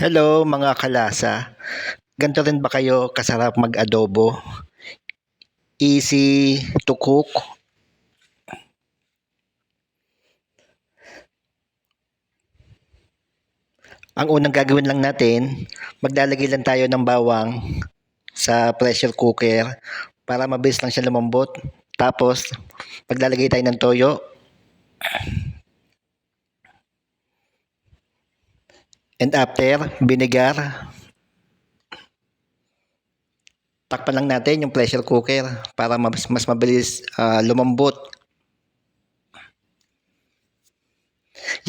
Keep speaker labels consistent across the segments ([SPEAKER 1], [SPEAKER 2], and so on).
[SPEAKER 1] Hello mga kalasa. Ganito rin ba kayo kasarap mag-adobo? Easy to cook? Ang unang gagawin lang natin, maglalagay lang tayo ng bawang sa pressure cooker para mabilis lang siya lumambot. Tapos, maglalagay tayo ng toyo and after, vinegar. Takpan lang natin yung pressure cooker para mas mabilis lumambot.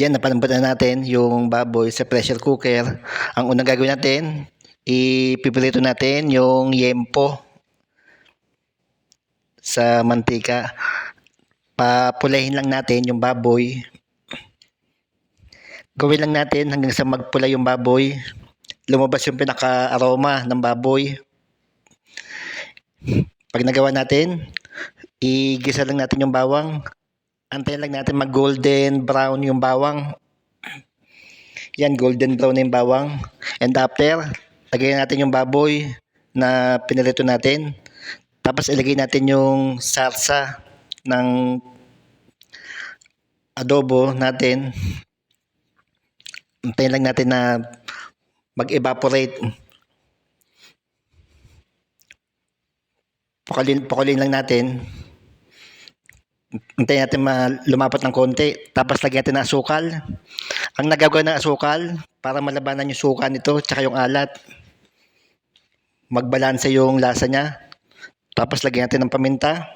[SPEAKER 1] Yan, napalambot na natin yung baboy sa pressure cooker. Ang unang gagawin natin, ipiprito natin yung yempo sa mantika. Papulahin lang natin yung baboy. Gawin lang natin hanggang sa magpula yung baboy. Lumabas yung pinaka-aroma ng baboy. Pag nagawa natin, igisa lang natin yung bawang. Antayin lang natin mag-golden brown yung bawang. Yan, golden brown na yung bawang. And after, lagyan natin yung baboy na pinirito natin. Tapos ilagay natin yung sarsa ng adobo natin. Antayin lang natin na mag-evaporate. Pakulin lang natin. Antayin natin lumapat ng konti. Tapos lagyan natin ng asukal. Ang nagagawa ng asukal, para malabanan yung suka nito, tsaka yung alat. Magbalanse yung lasa niya. Tapos lagyan natin ng paminta.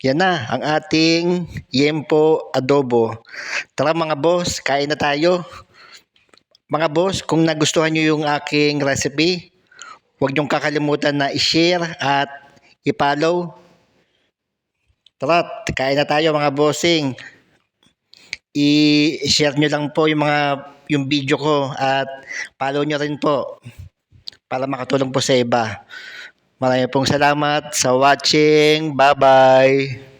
[SPEAKER 1] Yan na, ang ating yempo adobo. Tara mga boss, kain na tayo. Mga boss, kung nagustuhan nyo yung aking recipe, huwag nyong kakalimutan na i-share at i-follow. Tara, kain na tayo mga bossing. I-share nyo lang po yung video ko at follow nyo rin po para makatulong po sa iba. Maraming pong salamat sa watching. Bye-bye.